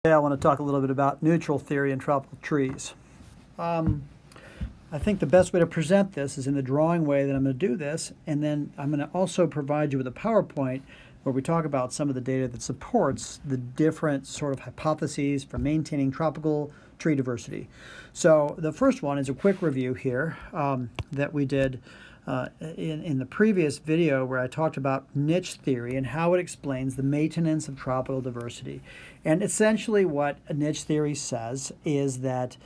Today I want to talk a little bit about neutral theory in tropical trees. I think the best way to present this is in the drawing way that I'm going to do this, and then I'm going to also provide you with a PowerPoint where we talk about some of the data that supports the different sort of hypotheses for maintaining tropical tree diversity. So the first one is a quick review here that we did in the previous video where I talked about niche theory and how it explains the maintenance of tropical diversity. And essentially what a niche theory says is that,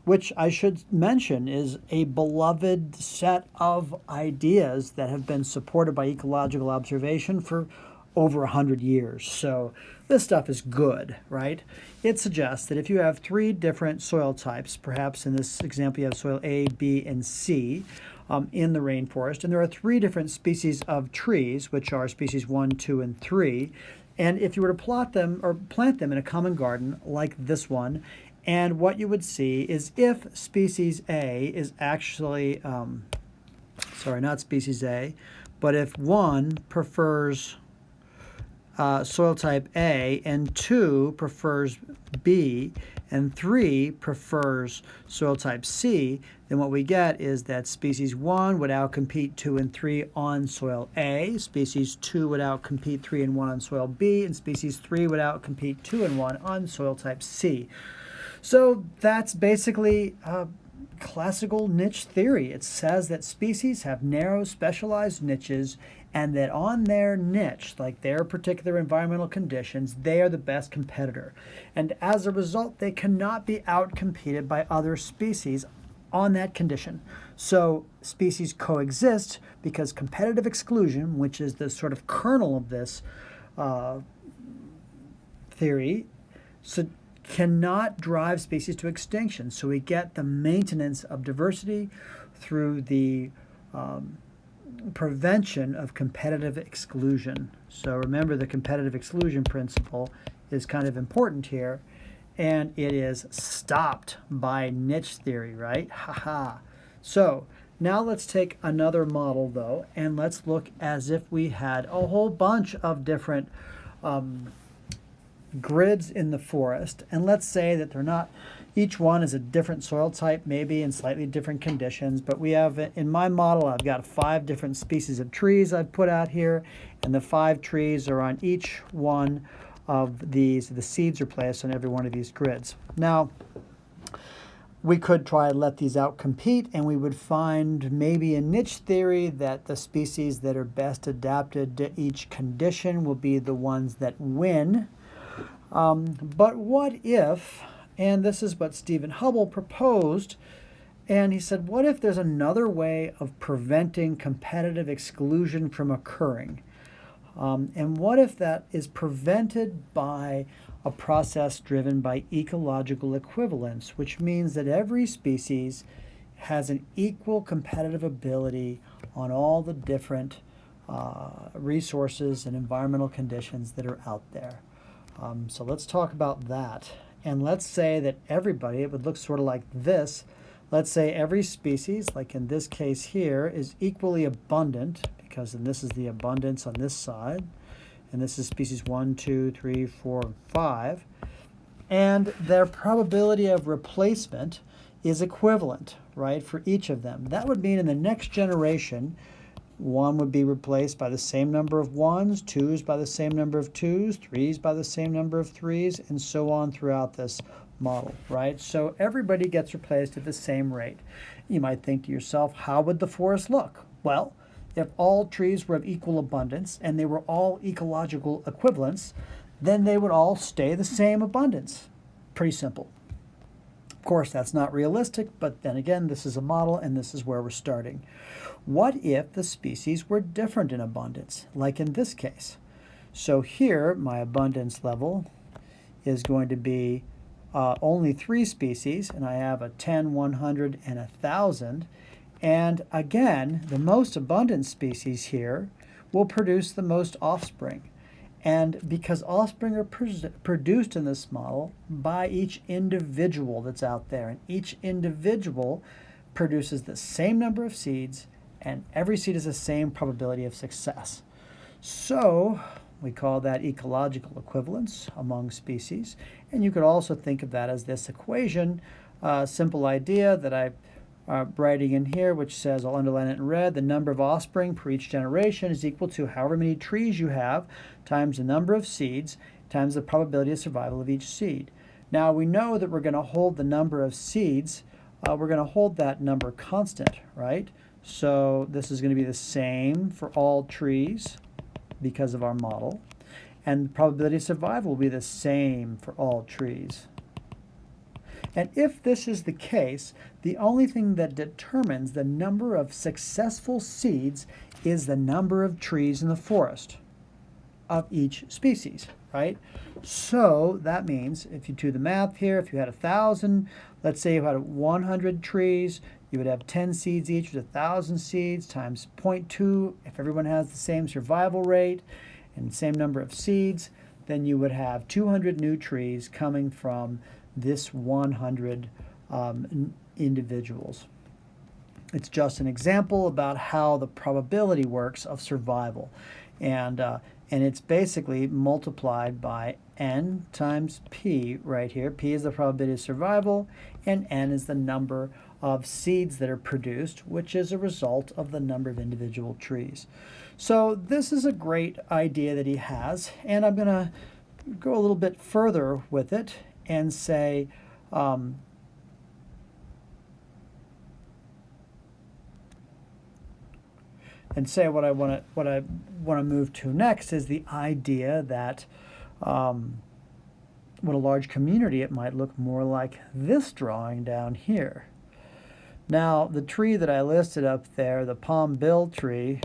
which I should mention is a beloved set of ideas that have been supported by ecological observation for over 100 years. So this stuff is good, right? It suggests that if you have three different soil types, perhaps in this example you have soil A, B, and C, in the rainforest, and there are three different species of trees, which are species 1, 2, and 3. And if you were to plot them or plant them in a common garden like this one, and what you would see is if species A is actually, sorry, not species A, but if 1 prefers soil type A, and 2 prefers B, and 3 prefers soil type C, then what we get is that species 1 would outcompete 2 and 3 on soil A, species 2 would outcompete 3 and 1 on soil B, and species 3 would outcompete 2 and 1 on soil type C. So that's basically classical niche theory. It says that species have narrow specialized niches and that on their niche, like their particular environmental conditions, they are the best competitor. And as a result, they cannot be outcompeted by other species on that condition. So species coexist because competitive exclusion, which is the sort of kernel of this theory, cannot drive species to extinction. So we get the maintenance of diversity through the prevention of competitive exclusion. So remember, the competitive exclusion principle is kind of important here, and it is stopped by niche theory, right? Haha. So now let's take another model though, and let's look as if we had a whole bunch of different grids in the forest, and let's say that they're not, each one is a different soil type, maybe in slightly different conditions, but we have, in my model, I've got 5 different species of trees I've put out here, and the 5 trees are on each one of these. The seeds are placed on every one of these grids. Now, we could try and let these out compete, and we would find maybe a niche theory that the species that are best adapted to each condition will be the ones that win. But what if, and this is what Stephen Hubble proposed, and he said, what if there's another way of preventing competitive exclusion from occurring? And what if that is prevented by a process driven by ecological equivalence, which means that every species has an equal competitive ability on all the different resources and environmental conditions that are out there. So let's talk about that. And let's say that everybody, it would look sort of like this. Let's say every species, like in this case here, is equally abundant, because then this is the abundance on this side. And this is species 1, 2, 3, 4, and 5. And their probability of replacement is equivalent, right, for each of them. That would mean in the next generation, 1 would be replaced by the same number of 1s, 2s by the same number of 2s, 3s by the same number of 3s, and so on throughout this model, right? So everybody gets replaced at the same rate. You might think to yourself, how would the forest look? Well, if all trees were of equal abundance and they were all ecological equivalents, then they would all stay the same abundance. Pretty simple. Of course, that's not realistic, but then again, this is a model and this is where we're starting. What if the species were different in abundance, like in this case? So here, my abundance level is going to be only 3 species, and I have a 10, 100, and 1,000. And again, the most abundant species here will produce the most offspring. And because offspring are produced in this model by each individual that's out there, and each individual produces the same number of seeds, and every seed has the same probability of success. So We call that ecological equivalence among species. And you could also think of that as this equation, simple idea that I'm writing in here, which says, I'll underline it in red, the number of offspring per each generation is equal to however many trees you have times the number of seeds times the probability of survival of each seed. Now we know that we're going to hold the number of seeds, we're going to hold that number constant, right? So this is going to be the same for all trees because of our model. And the probability of survival will be the same for all trees. And if this is the case, the only thing that determines the number of successful seeds is the number of trees in the forest of each species, right? So that means if you do the math here, if you had 1,000, let's say you had 100 trees, you would have 10 seeds each with 1,000 seeds times 0.2. If everyone has the same survival rate and the same number of seeds, then you would have 200 new trees coming from this 100 individuals. It's just an example about how the probability works of survival. And it's basically multiplied by n times p right here. P is the probability of survival, and n is the number of seeds that are produced, which is a result of the number of individual trees. So this is a great idea that he has, and I'm going to go a little bit further with it and say, what I want to move to next is the idea that with a large community, it might look more like this drawing down here. Now, the tree that I listed up there, the palm bill tree,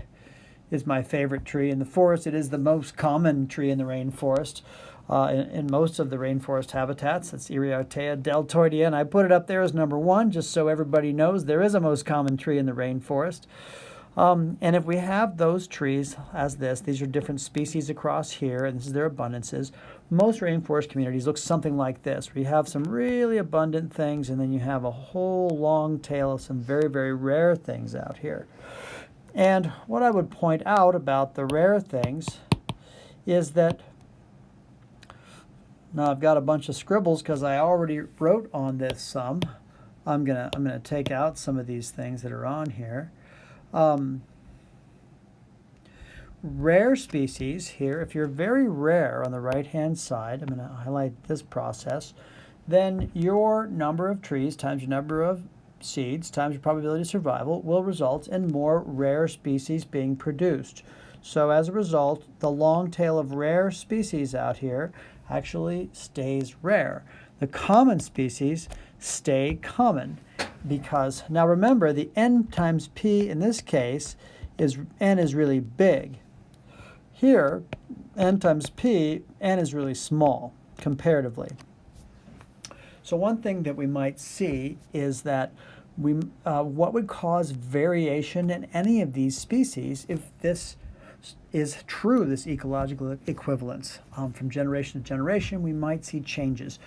is my favorite tree in the forest. It is the most common tree in the rainforest. In most of the rainforest habitats, that's Eriartea deltoidea, and I put it up there as number 1 just so everybody knows there is a most common tree in the rainforest. And if we have those trees as this, these are different species across here, and this is their abundances. Most rainforest communities look something like this, where you have some really abundant things, and then you have a whole long tail of some very, very rare things out here. And what I would point out about the rare things is that, now I've got a bunch of scribbles because I already wrote on this some. I'm gonna take out some of these things that are on here. Rare species here, if you're very rare on the right-hand side, I'm going to highlight this process, then your number of trees times your number of seeds times your probability of survival will result in more rare species being produced. So as a result, the long tail of rare species out here actually stays rare. The common species stay common because, now remember, the n times p in this case is n is really big. Here, n times p, n is really small comparatively. So one thing that we might see is that what would cause variation in any of these species if this is true, this ecological equivalence. From generation to generation, we might see changes.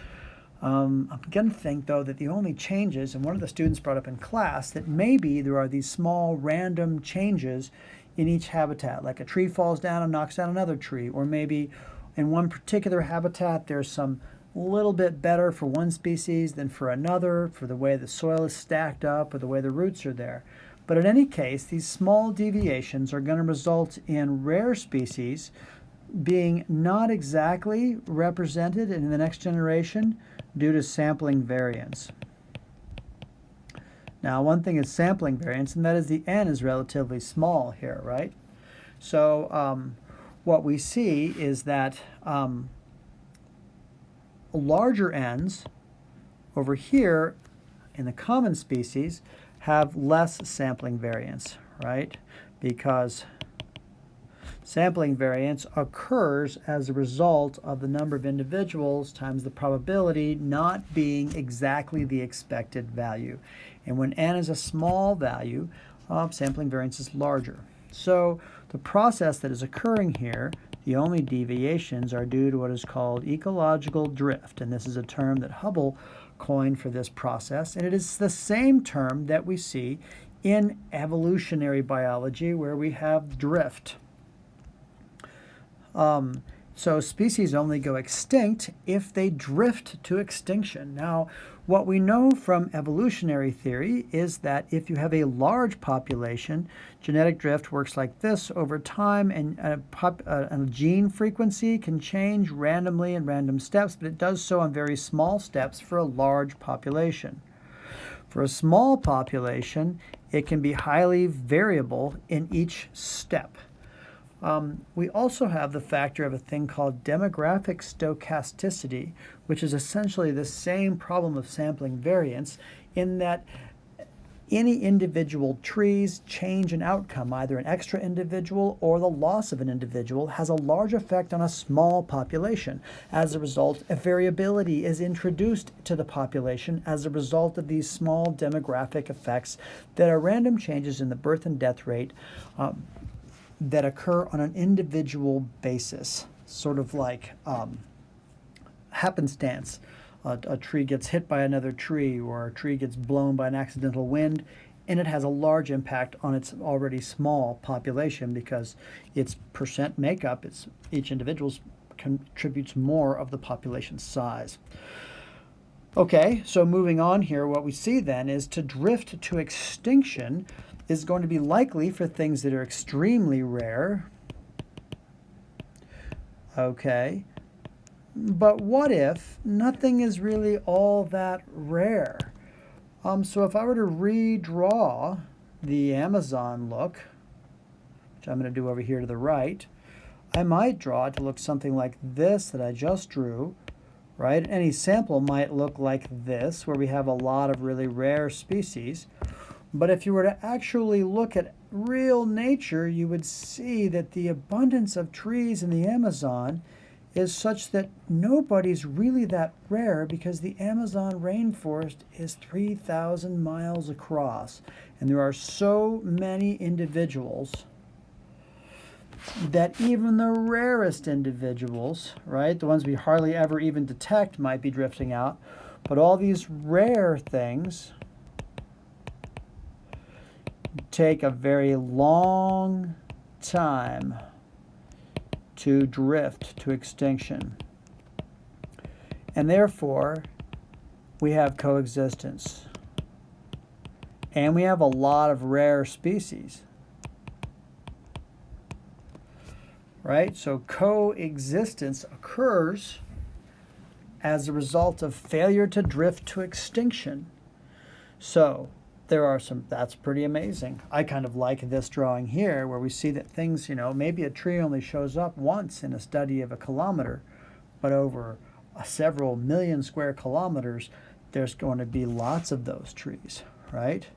I'm going to think, though, that the only changes, and one of the students brought up in class, that maybe there are these small random changes in each habitat, like a tree falls down and knocks down another tree, or maybe in one particular habitat there's some little bit better for one species than for another, for the way the soil is stacked up or the way the roots are there. But in any case, these small deviations are going to result in rare species being not exactly represented in the next generation due to sampling variance. Now, one thing is sampling variance, and that is the n is relatively small here, right? So what we see is that larger n's over here in the common species have less sampling variance, right? Because sampling variance occurs as a result of the number of individuals times the probability not being exactly the expected value. And when n is a small value, sampling variance is larger. So the process that is occurring here, the only deviations are due to what is called ecological drift. And this is a term that Hubble coined for this process. And it is the same term that we see in evolutionary biology where we have drift. So species only go extinct if they drift to extinction. Now, what we know from evolutionary theory is that if you have a large population, genetic drift works like this over time, and a gene frequency can change randomly in random steps, but it does so on very small steps for a large population. For a small population, it can be highly variable in each step. We also have the factor of a thing called demographic stochasticity, which is essentially the same problem of sampling variance, in that any individual tree's change in outcome, either an extra individual or the loss of an individual, has a large effect on a small population. As a result, a variability is introduced to the population as a result of these small demographic effects that are random changes in the birth and death rate that occur on an individual basis, sort of like happenstance. A tree gets hit by another tree, or a tree gets blown by an accidental wind, and it has a large impact on its already small population because its percent makeup, each individual contributes more of the population size. Okay, so moving on here, what we see then is to drift to extinction is going to be likely for things that are extremely rare. Okay. But what if nothing is really all that rare? So if I were to redraw the Amazon look, which I'm going to do over here to the right, I might draw it to look something like this that I just drew, right? Any sample might look like this, where we have a lot of really rare species. But if you were to actually look at real nature, you would see that the abundance of trees in the Amazon is such that nobody's really that rare, because the Amazon rainforest is 3,000 miles across. And there are so many individuals that even the rarest individuals, right, the ones we hardly ever even detect, might be drifting out. But all these rare things take a very long time to drift to extinction. And therefore, we have coexistence. And we have a lot of rare species. Right? So coexistence occurs as a result of failure to drift to extinction. So there are that's pretty amazing. I kind of like this drawing here, where we see that things, maybe a tree only shows up once in a study of a kilometer, but over several million square kilometers, there's going to be lots of those trees, right?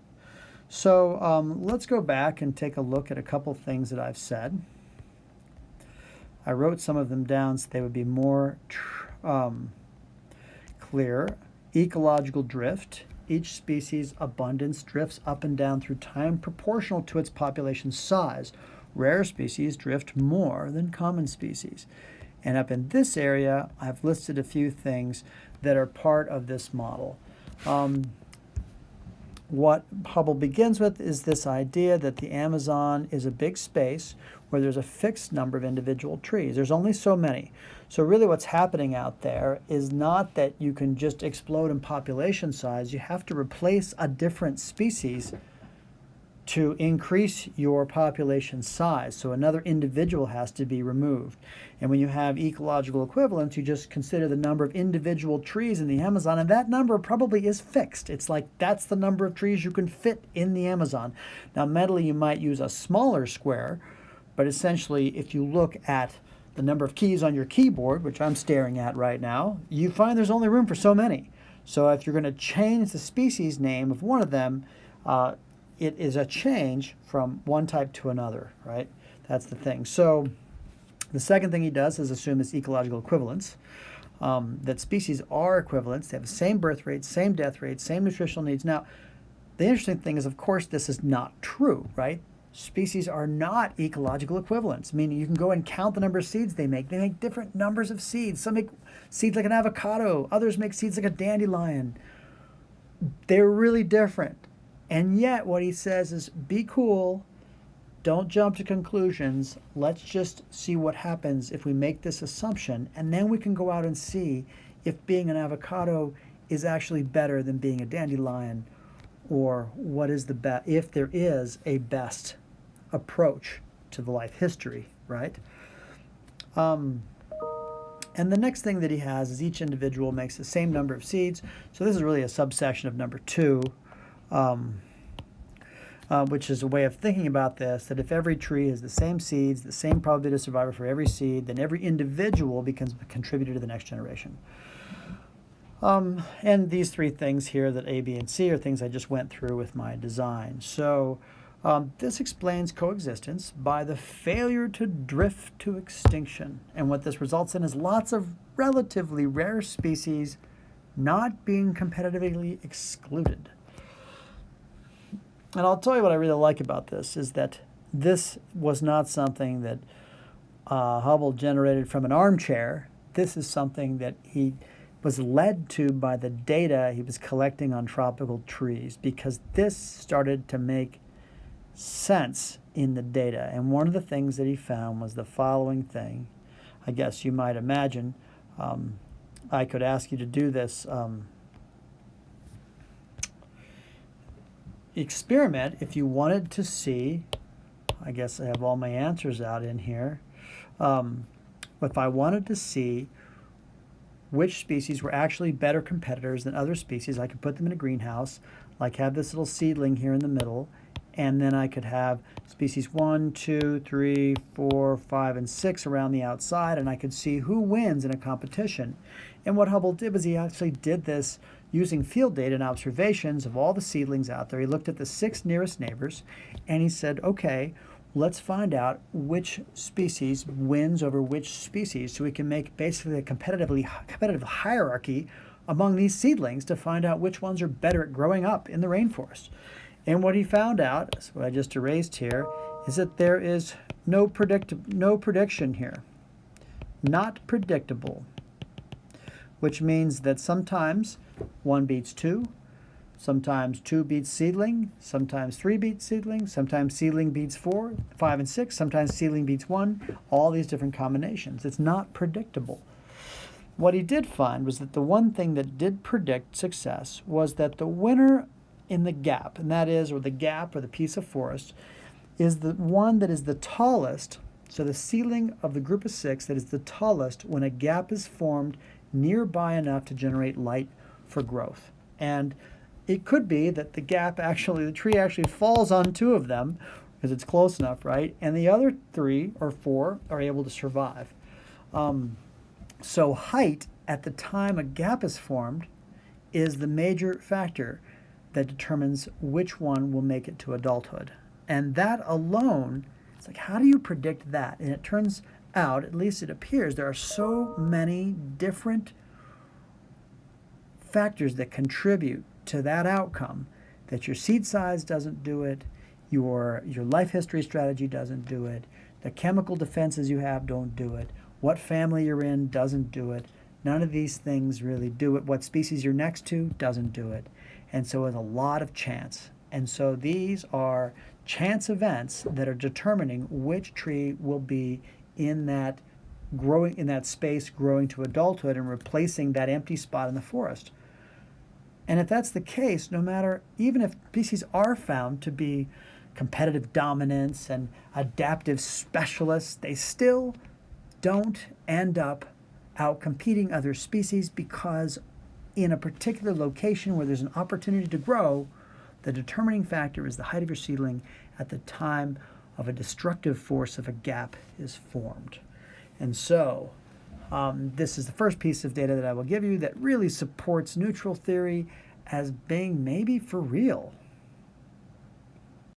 So let's go back and take a look at a couple things that I've said. I wrote some of them down so they would be more clear. Ecological drift. Each species' abundance drifts up and down through time proportional to its population size. Rare species drift more than common species. And up in this area, I've listed a few things that are part of this model. What Hubble begins with is this idea that the Amazon is a big space where there's a fixed number of individual trees. There's only so many. So really what's happening out there is not that you can just explode in population size. You have to replace a different species to increase your population size. So another individual has to be removed. And when you have ecological equivalence, you just consider the number of individual trees in the Amazon, and that number probably is fixed. It's like that's the number of trees you can fit in the Amazon. Now mentally you might use a smaller square, but essentially if you look at the number of keys on your keyboard, which I'm staring at right now, you find there's only room for so many. So if you're going to change the species name of one of them, it is a change from one type to another, right? That's the thing. So the second thing he does is assume this ecological equivalence, that species are equivalents. They have the same birth rate, same death rate, same nutritional needs. Now, the interesting thing is, of course, this is not true, right? Species are not ecological equivalents, meaning you can go and count the number of seeds they make. They make different numbers of seeds. Some make seeds like an avocado. Others make seeds like a dandelion. They're really different. And yet what he says is, be cool, don't jump to conclusions. Let's just see what happens if we make this assumption, and then we can go out and see if being an avocado is actually better than being a dandelion, or what is the if there is a best approach to the life history, right? And the next thing that he has is each individual makes the same number of seeds. So this is really a subsection of number 2, which is a way of thinking about this, that if every tree has the same seeds, the same probability of survival for every seed, then every individual becomes a contributor to the next generation. And these 3 things here, that A, B, and C, are things I just went through with my design. So this explains coexistence by the failure to drift to extinction. And what this results in is lots of relatively rare species not being competitively excluded. And I'll tell you what I really like about this is that this was not something that Hubble generated from an armchair. This is something that he was led to by the data he was collecting on tropical trees, because this started to make sense in the data. And one of the things that he found was the following thing. I guess you might imagine, I could ask you to do this experiment if you wanted to see. I guess I have all my answers out in here. If I wanted to see which species were actually better competitors than other species, I could put them in a greenhouse, like have this little seedling here in the middle, and then I could have species 1, 2, 3, 4, 5, and 6 around the outside, and I could see who wins in a competition. And what Hubble did was he actually did this using field data and observations of all the seedlings out there. He looked at the 6 nearest neighbors, and he said, okay, let's find out which species wins over which species, so we can make basically a competitive hierarchy among these seedlings to find out which ones are better at growing up in the rainforest. And what he found out, is what I just erased here, is that there is no prediction here. Not predictable. Which means that sometimes 1 beats 2, sometimes 2 beats seedling, sometimes 3 beats seedling, sometimes seedling beats 4, 5, and 6, sometimes seedling beats 1, all these different combinations. It's not predictable. What he did find was that the one thing that did predict success was that the winner in the gap, and that is, or the gap or the piece of forest, is the one that is the tallest. So the ceiling of the group of 6 that is the tallest when a gap is formed nearby enough to generate light for growth. And it could be that the tree actually falls on 2 of them because it's close enough, right? And the other 3 or 4 are able to survive. So height at the time a gap is formed is the major factor that determines which one will make it to adulthood. And that alone, it's like, how do you predict that? And it turns out, at least it appears, there are so many different factors that contribute to that outcome that your seed size doesn't do it, your life history strategy doesn't do it, the chemical defenses you have don't do it, what family you're in doesn't do it. None of these things really do it. What species you're next to doesn't do it. And so it's a lot of chance. And so these are chance events that are determining which tree will be in that space growing to adulthood and replacing that empty spot in the forest. And if that's the case, no matter, even if species are found to be competitive dominance and adaptive specialists, they still don't end up outcompeting other species, because in a particular location where there's an opportunity to grow, the determining factor is the height of your seedling at the time of a destructive force of a gap is formed. And so this is the first piece of data that I will give you that really supports neutral theory as being maybe for real.